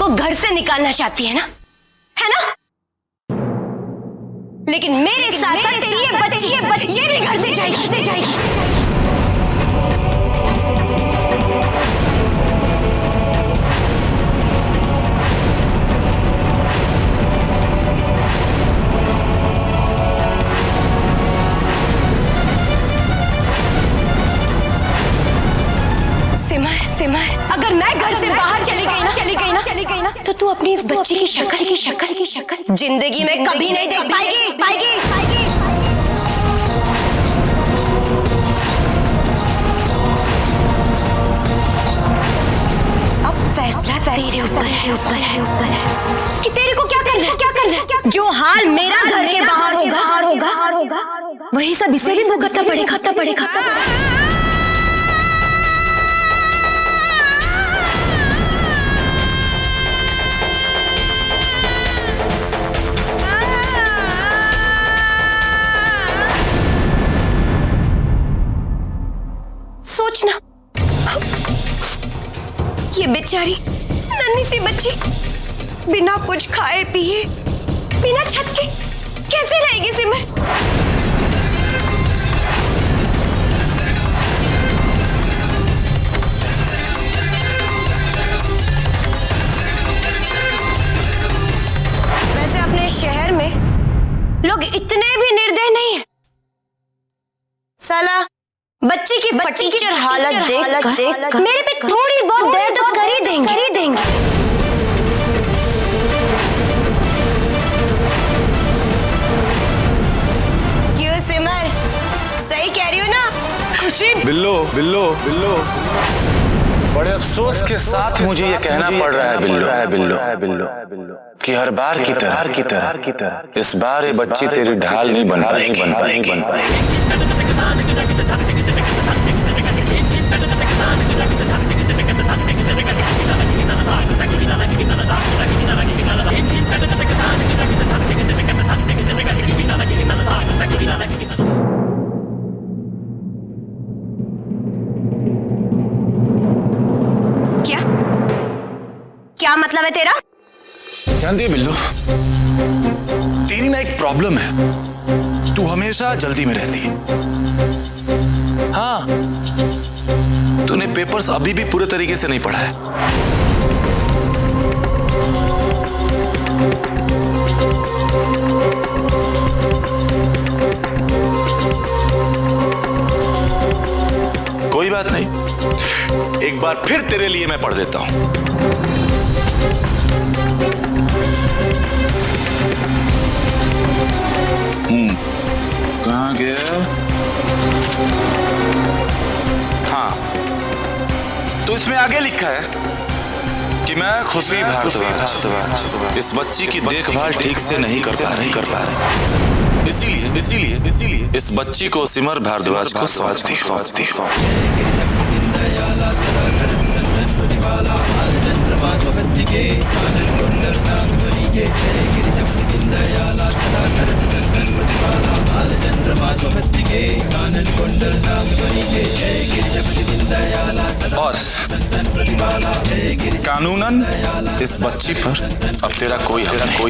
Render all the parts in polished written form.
को घर से निकालना चाहती है ना, लेकिन मेरे साथ साथ तेरी ये बच्ची ये भी घर से जाएगी। सिमर, अगर मैं घर से बाहर चली गई ना, तो तू अपनी इस बच्ची की शक्ल जिंदगी में कभी नहीं देख पाएगी। अब फैसला तेरे ऊपर है कि तेरे को क्या करना है। जो हाल मेरा घर के बाहर होगा वही सब इसे भी भुगतना पड़ेगा। सोचना, ये बेचारी नन्ही सी बच्ची बिना कुछ खाए पिए, बिना छत के कैसे रहेगी सिमर? वैसे अपने शहर में लोग इतने भी निर्दयी नहीं है। साला बच्ची की फटीचर हालत देख मेरे पे थोड़ी बहुत दया तो कर ही देंगे। क्यों सिमर, सही कह रही हो ना? खुशी बिल्लो, बड़े अफसोस के साथ मुझे ये कहना पड़ रहा है बिल्लो कि हर बार की तरह इस बार ये बच्ची तेरी ढाल नहीं बन पाएगी। क्या मतलब है तेरा? जानती है बिल्लो, तेरी ना एक प्रॉब्लम है, तू हमेशा जल्दी में रहती। हाँ, तूने पेपर्स अभी भी पूरे तरीके से नहीं पढ़ा है। कोई बात नहीं, एक बार फिर तेरे लिए मैं पढ़ देता हूं। कहाँ गया? हाँ, तो इसमें आगे लिखा है कि मैं खुशी भारद्वाज इस बच्ची की देखभाल ठीक से नहीं कर पा रही। इसीलिए इस बच्ची को सिमर भारद्वाज को सौंपती। और कानूनन इस बच्ची पर अब तेरा कोई हक नहीं।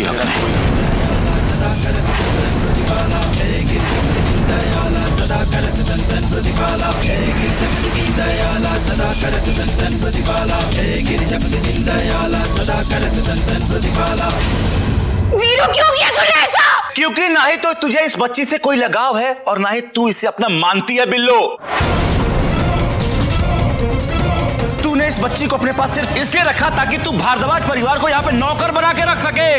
वीरू, क्यों किया तूने ऐसा? क्योंकि ना ही तो तुझे इस बच्ची से कोई लगाव है और ना ही तू इसे अपना मानती है बिल्लो। तूने इस बच्ची को अपने पास सिर्फ इसलिए रखा ताकि तू भारद्वाज परिवार को यहाँ पे नौकर बना के रख सके।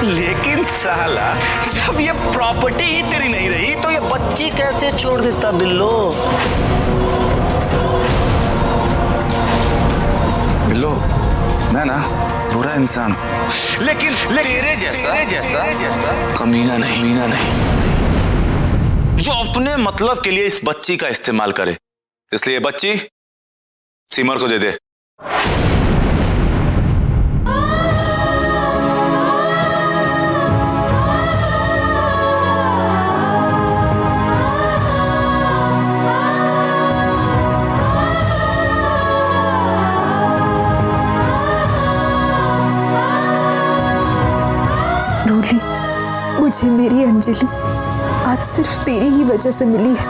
लेकिन साला, जब ये प्रॉपर्टी ही तेरी नहीं रही तो ये बच्ची कैसे छोड़ देता बिल्लो? बिल्लो, मैं ना बुरा इंसान, लेकिन तेरे जैसा कमीना नहीं, जो अपने मतलब के लिए इस बच्ची का इस्तेमाल करे। इसलिए बच्ची सिमर को दे दे। मुझे मेरी अंजलि आज सिर्फ तेरी ही वजह से मिली है।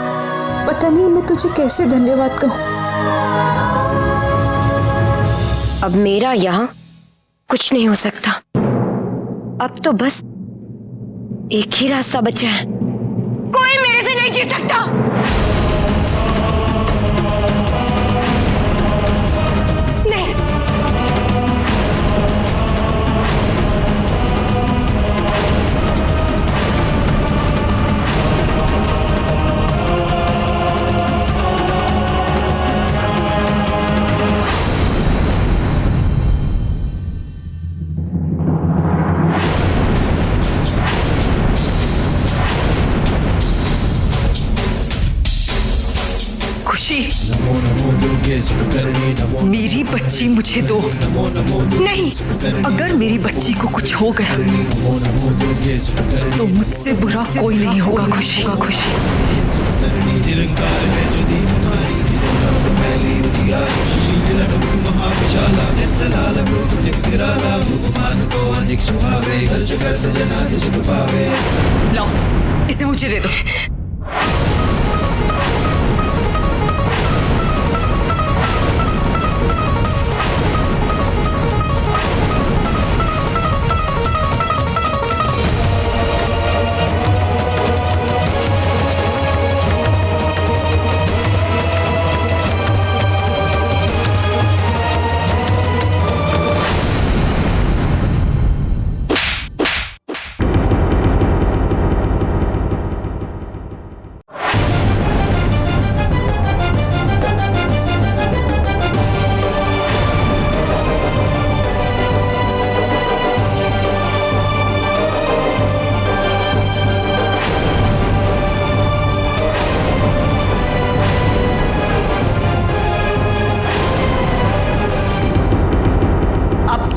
पता नहीं मैं तुझे कैसे धन्यवाद कहूं। अब मेरा यहाँ कुछ नहीं हो सकता। अब तो बस एक ही रास्ता बचा है, कोई मेरे से नहीं जीत सकता। नहीं, मेरी बच्ची मुझे दो। नहीं, अगर मेरी बच्ची को कुछ हो गया तो मुझसे बुरा कोई नहीं होगा। खुशी लाओ, इसे मुझे दे दो।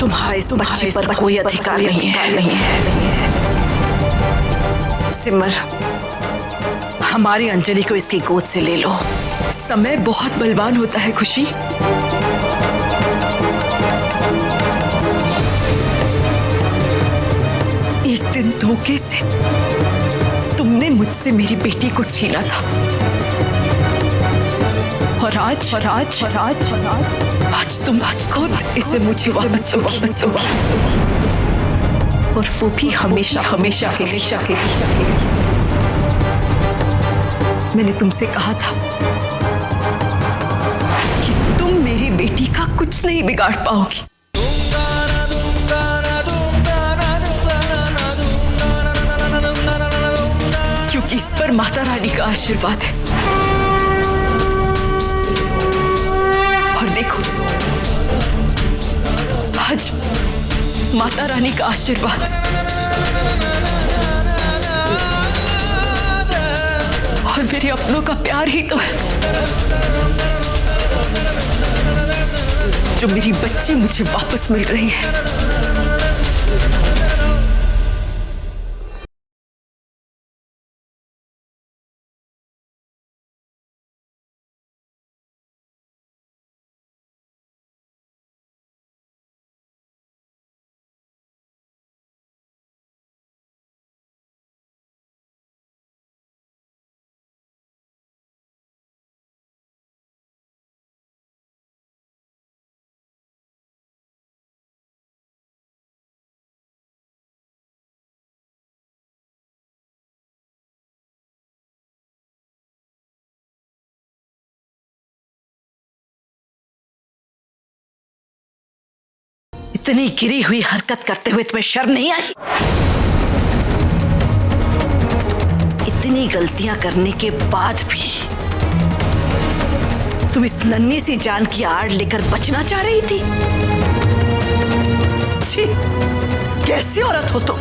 तुम्हारा इस बच्ची पर कोई अधिकार नहीं है। सिमर, हमारी अंजलि को इसकी गोद से ले लो। समय बहुत बलवान होता है खुशी। एक दिन धोखे से तुमने मुझसे मेरी बेटी को छीना था और आज तुम खुद इसे मुझे वापस दोगी और वो भी हमेशा के लिए। मैंने तुमसे कहा था कि तुम मेरी बेटी का कुछ नहीं बिगाड़ पाओगी। क्योंकि इस पर माता रानी का आशीर्वाद है। और देखो, आज माता रानी का आशीर्वाद और मेरे अपनों का प्यार ही तो है जो मेरी बच्ची मुझे वापस मिल रही है। इतनी गिरी हुई हरकत करते हुए तुम्हें शर्म नहीं आई? इतनी गलतियां करने के बाद भी तुम इस नन्ही सी जान की आड़ लेकर बचना चाह रही थी? छी, कैसी औरत हो तुम,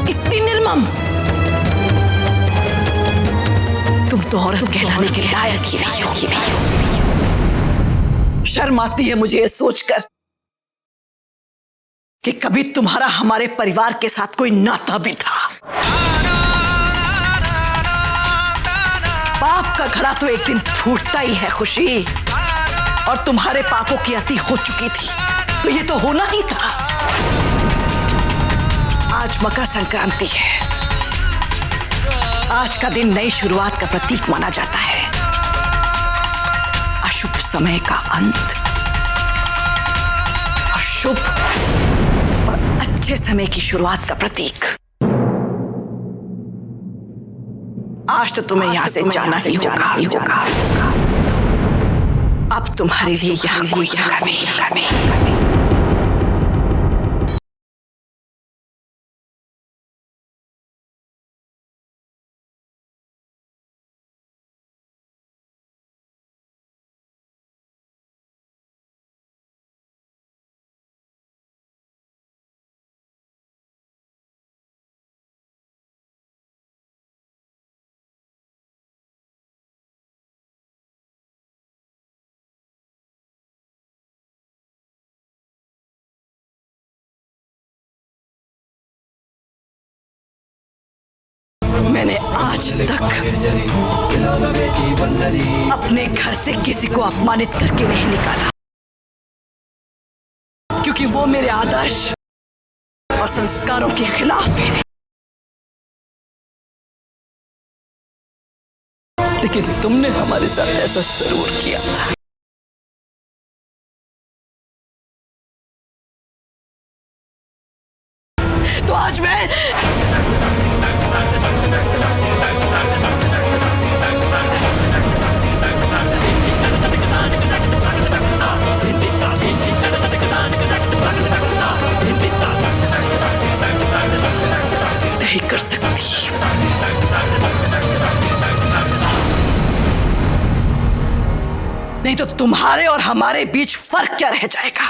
इतनी निर्मम। तुम तो औरत कहलाने के लायक ही नहीं हो। शर्म आती है मुझे ये सोचकर कि कभी तुम्हारा हमारे परिवार के साथ कोई नाता भी था। पाप का घड़ा तो एक दिन फूटता ही है खुशी, और तुम्हारे पापों की अति हो चुकी थी तो ये तो होना ही था। आज मकर संक्रांति है। आज का दिन नई शुरुआत का प्रतीक माना जाता है। अशुभ समय का अंत, अशुभ और अच्छे समय की शुरुआत का प्रतीक। आज तो तुम्हें यहां से जाना ही होगा। अब तुम्हारे लिए यहाँ कोई जगह नहीं। मैंने आज तक अपने घर से किसी को अपमानित करके नहीं निकाला, क्योंकि वो मेरे आदर्श और संस्कारों के खिलाफ है। लेकिन तुमने हमारे साथ ऐसा जरूर किया था। तो आज मैं नहीं कर सकती। नहीं तो तुम्हारे और हमारे बीच फर्क क्या रह जाएगा?